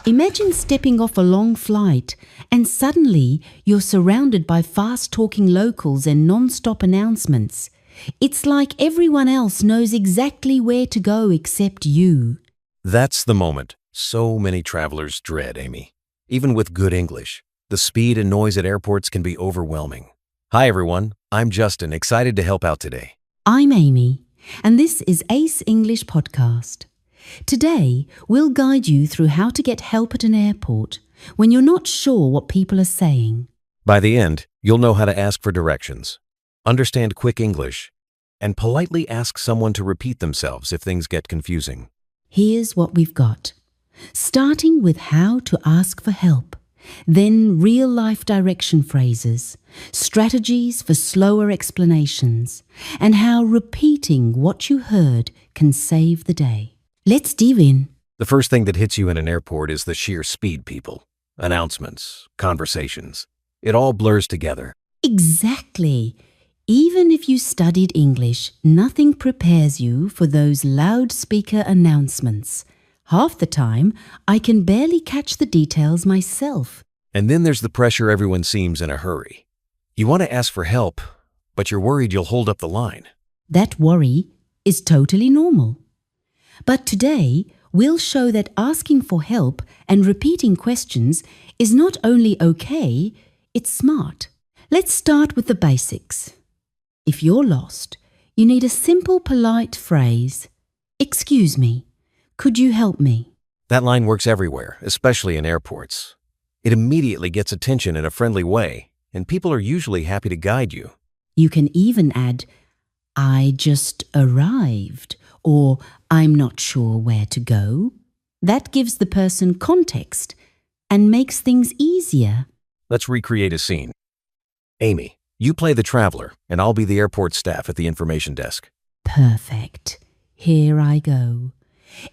Imagine stepping off a long flight and suddenly you're surrounded by fast-talking locals and non-stop announcements. It's like everyone else knows exactly where to go except you. That's the moment so many travelers dread, Amy. Even with good English, the speed and noise at airports can be overwhelming. Hi everyone, I'm Justin, excited to help out today. I'm Amy, and this is Ace English Podcast. Today, we'll guide you through how to get help at an airport when you're not sure what people are saying. By the end, you'll know how to ask for directions, understand quick English, and politely ask someone to repeat themselves if things get confusing. Here's what we've got. Starting with how to ask for help, then real-life direction phrases, strategies for slower explanations, and how repeating what you heard can save the day. Let's dive in. The first thing that hits you in an airport is the sheer speed, people. Announcements, conversations. It all blurs together. Exactly. Even if you studied English, nothing prepares you for those loudspeaker announcements. Half the time, I can barely catch the details myself. And then there's the pressure everyone seems in a hurry. You want to ask for help, but you're worried you'll hold up the line. That worry is totally normal. But today, we'll show that asking for help and repeating questions is not only okay, it's smart. Let's start with the basics. If you're lost, you need a simple, polite phrase. Excuse me, could you help me? That line works everywhere, especially in airports. It immediately gets attention in a friendly way, and people are usually happy to guide you. You can even add, I just arrived, or I'm not sure where to go. That gives the person context and makes things easier. Let's recreate a scene. Amy, you play the traveler, and I'll be the airport staff at the information desk. Perfect. Here I go.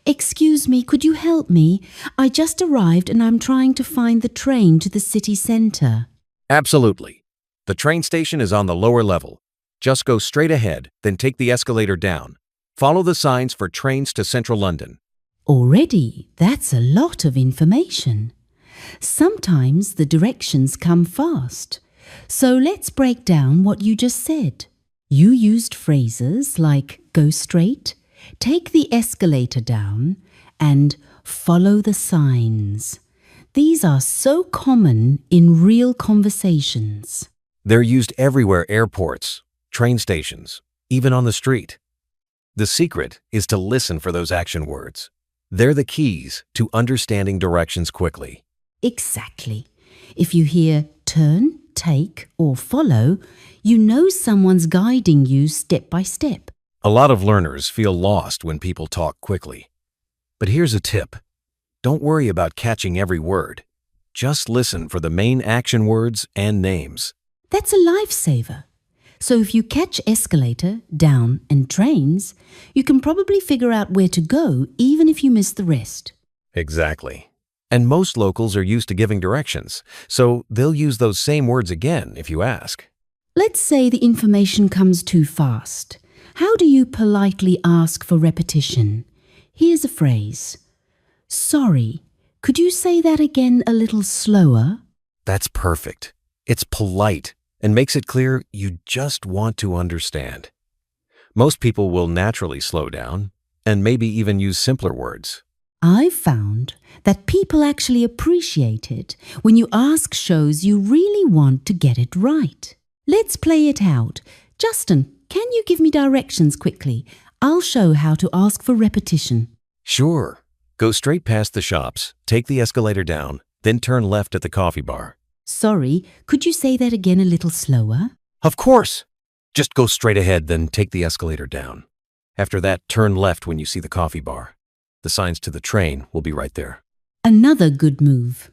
Excuse me, could you help me? I just arrived and I'm trying to find the train to the city centre. Absolutely. The train station is on the lower level. Just go straight ahead, then take the escalator down. Follow the signs for trains to central London. Already, that's a lot of information. Sometimes the directions come fast. So let's break down what you just said. You used phrases like go straight, take the escalator down, and follow the signs. These are so common in real conversations. They're used everywhere: airports, train stations, even on the street. The secret is to listen for those action words. They're the keys to understanding directions quickly. Exactly. If you hear turn, take, or follow, you know someone's guiding you step by step. A lot of learners feel lost when people talk quickly. But here's a tip. Don't worry about catching every word. Just listen for the main action words and names. That's a lifesaver. So if you catch escalator, down, and trains, you can probably figure out where to go even if you miss the rest. Exactly. And most locals are used to giving directions, so they'll use those same words again if you ask. Let's say the information comes too fast. How do you politely ask for repetition? Here's a phrase. Sorry, could you say that again a little slower? That's perfect. It's polite and makes it clear you just want to understand. Most people will naturally slow down and maybe even use simpler words. I've found that people actually appreciate it when you ask shows you really want to get it right. Let's play it out. Justin, can you give me directions quickly? I'll show how to ask for repetition. Sure. Go straight past the shops, take the escalator down, then turn left at the coffee bar. Sorry, could you say that again a little slower? Of course! Just go straight ahead, then take the escalator down. After that, turn left when you see the coffee bar. The signs to the train will be right there. Another good move.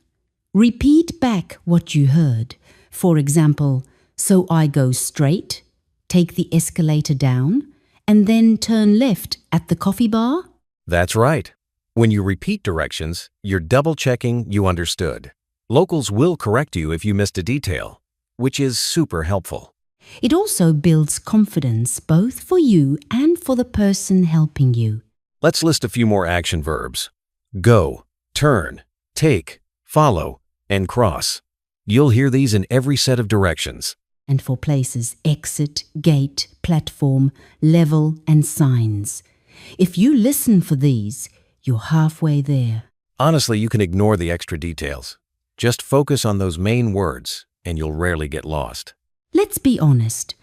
Repeat back what you heard. For example, so I go straight, take the escalator down, and then turn left at the coffee bar? That's right. When you repeat directions, you're double-checking you understood. Locals will correct you if you missed a detail, which is super helpful. It also builds confidence both for you and for the person helping you. Let's list a few more action verbs. Go, turn, take, follow, and cross. You'll hear these in every set of directions. And for places exit, gate, platform, level, and signs. If you listen for these, you're halfway there. Honestly, you can ignore the extra details. Just focus on those main words, and you'll rarely get lost. Let's be honest.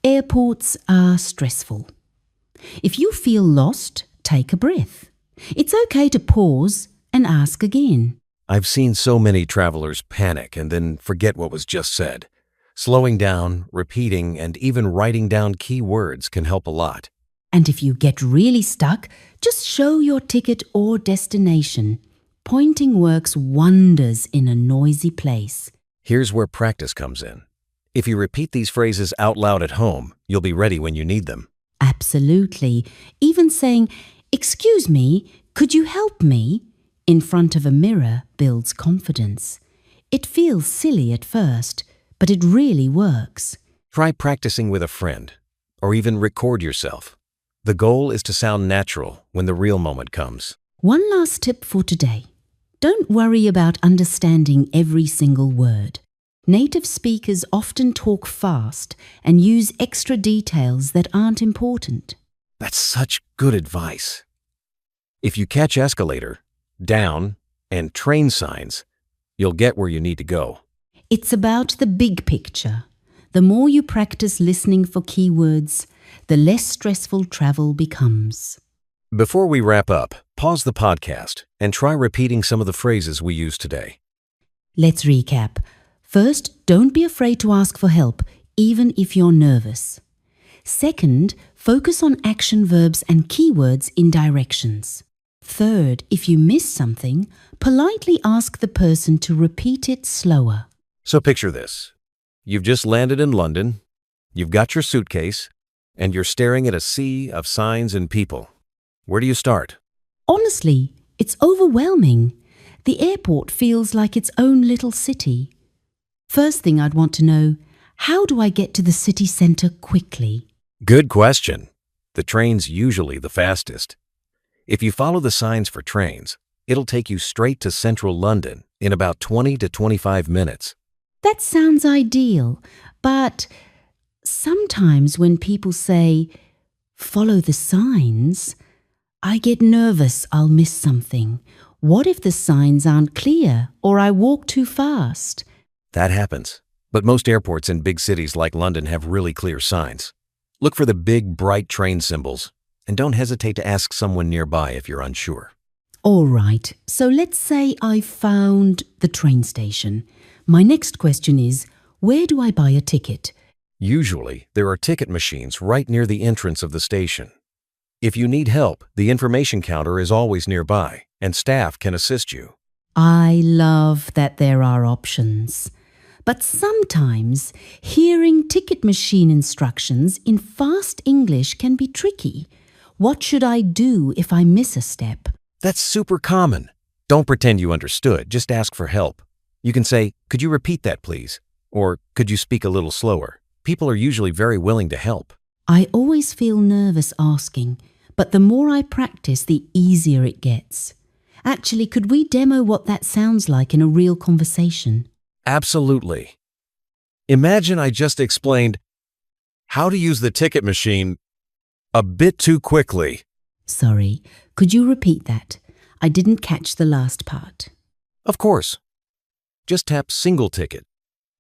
Airports are stressful. If you feel lost, take a breath. It's okay to pause and ask again. I've seen so many travelers panic and then forget what was just said. Slowing down, repeating, and even writing down key words can help a lot. And if you get really stuck, just show your ticket or destination. Pointing works wonders in a noisy place. Here's where practice comes in. If you repeat these phrases out loud at home, you'll be ready when you need them. Absolutely. Even saying, "Excuse me, could you help me?" in front of a mirror builds confidence. It feels silly at first, but it really works. Try practicing with a friend, or even record yourself. The goal is to sound natural when the real moment comes. One last tip for today. Don't worry about understanding every single word. Native speakers often talk fast and use extra details that aren't important. That's such good advice. If you catch escalator, down, and train signs, you'll get where you need to go. It's about the big picture. The more you practice listening for keywords, the less stressful travel becomes. Before we wrap up, pause the podcast and try repeating some of the phrases we used today. Let's recap. First, don't be afraid to ask for help, even if you're nervous. Second, focus on action verbs and keywords in directions. Third, if you miss something, politely ask the person to repeat it slower. So picture this. You've just landed in London, you've got your suitcase, and you're staring at a sea of signs and people. Where do you start? Honestly, it's overwhelming. The airport feels like its own little city. First thing I'd want to know, how do I get to the city centre quickly? Good question. The train's usually the fastest. If you follow the signs for trains, it'll take you straight to central London in about 20 to 25 minutes. That sounds ideal, but sometimes when people say, "Follow the signs," I get nervous I'll miss something. What if the signs aren't clear or I walk too fast? That happens, but most airports in big cities like London have really clear signs. Look for the big, bright train symbols, and don't hesitate to ask someone nearby if you're unsure. All right, so let's say I found the train station. My next question is, where do I buy a ticket? Usually, there are ticket machines right near the entrance of the station. If you need help, the information counter is always nearby, and staff can assist you. I love that there are options. But sometimes hearing ticket machine instructions in fast English can be tricky. What should I do if I miss a step? That's super common. Don't pretend you understood, just ask for help. You can say, "Could you repeat that, please?" Or, "Could you speak a little slower?" People are usually very willing to help. I always feel nervous asking, but the more I practice, the easier it gets. Actually, could we demo what that sounds like in a real conversation? Absolutely. Imagine I just explained how to use the ticket machine a bit too quickly. Sorry, could you repeat that? I didn't catch the last part. Of course. Just tap Single Ticket.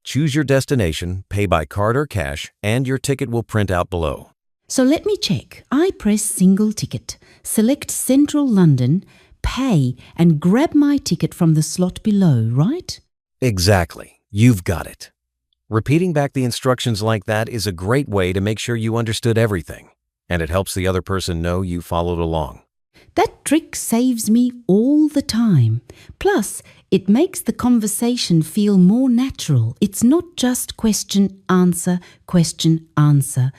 Choose your destination, pay by card or cash, and your ticket will print out below. So let me check. I press Single Ticket, select Central London, pay, and grab my ticket from the slot below, right? Exactly. You've got it. Repeating back the instructions like that is a great way to make sure you understood everything, and it helps the other person know you followed along. That trick saves me all the time. Plus, it makes the conversation feel more natural. It's not just question, answer, question, answer.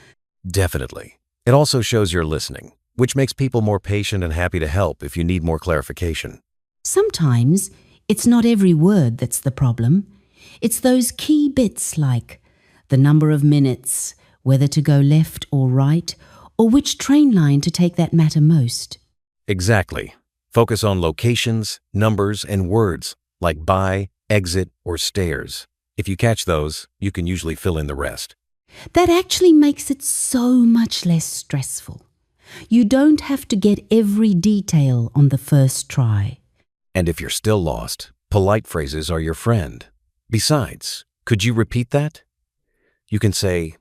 Definitely. It also shows you're listening, which makes people more patient and happy to help if you need more clarification. Sometimes it's not every word that's the problem. It's those key bits like the number of minutes, whether to go left or right, or which train line to take that matter most. Exactly. Focus on locations, numbers, and words, like buy, exit, or stairs. If you catch those, you can usually fill in the rest. That actually makes it so much less stressful. You don't have to get every detail on the first try. And if you're still lost, polite phrases are your friend. Besides, could you repeat that? You can say,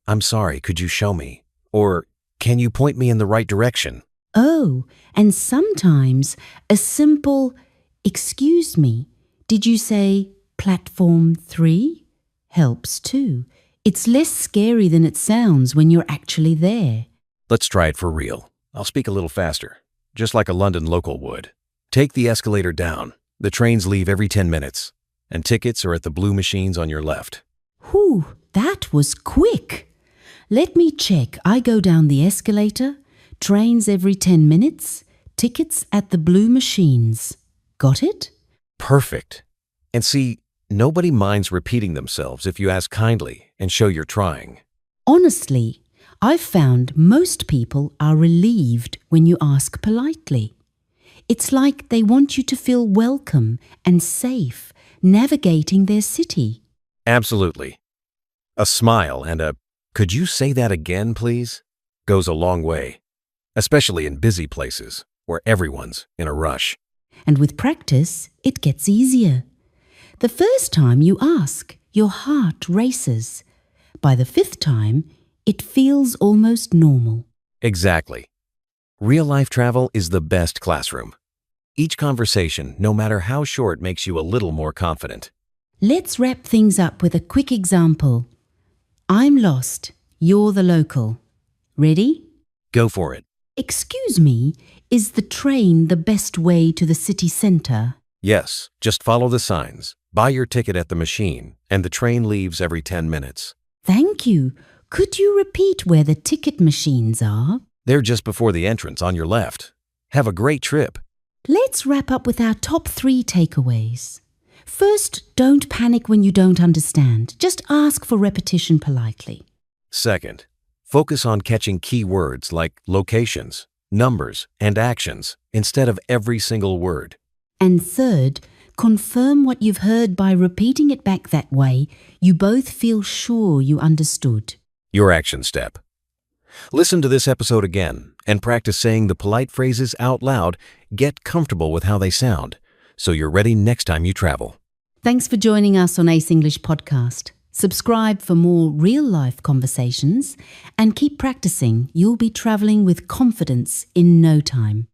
"I'm sorry, could you show me?" Or, "Can you point me in the right direction?" Oh, and sometimes a simple, "Excuse me, did you say platform 3?" helps too. It's less scary than it sounds when you're actually there. Let's try it for real. I'll speak a little faster, just like a London local would. Take the escalator down. The trains leave every 10 minutes, and tickets are at the blue machines on your left. Whew, that was quick. Let me check. I go down the escalator, trains every 10 minutes, tickets at the blue machines. Got it? Perfect. And see, nobody minds repeating themselves if you ask kindly and show you're trying. Honestly, I've found most people are relieved when you ask politely. It's like they want you to feel welcome and safe navigating their city. Absolutely. A smile and a, "Could you say that again, please?" goes a long way, especially in busy places where everyone's in a rush. And with practice, it gets easier. The first time you ask, your heart races. By the fifth time, it feels almost normal. Exactly. Real-life travel is the best classroom. Each conversation, no matter how short, makes you a little more confident. Let's wrap things up with a quick example. I'm lost. You're the local. Ready? Go for it. Excuse me, is the train the best way to the city centre? Yes, just follow the signs. Buy your ticket at the machine, and the train leaves every 10 minutes. Thank you. Could you repeat where the ticket machines are? They're just before the entrance on your left. Have a great trip. Let's wrap up with our top 3 takeaways. First, don't panic when you don't understand. Just ask for repetition politely. Second, focus on catching key words like locations, numbers, and actions instead of every single word. And third, confirm what you've heard by repeating it back that way. You both feel sure you understood. Your action step. Listen to this episode again and practice saying the polite phrases out loud. Get comfortable with how they sound so you're ready next time you travel. Thanks for joining us on Ace English Podcast. Subscribe for more real-life conversations and keep practicing. You'll be travelling with confidence in no time.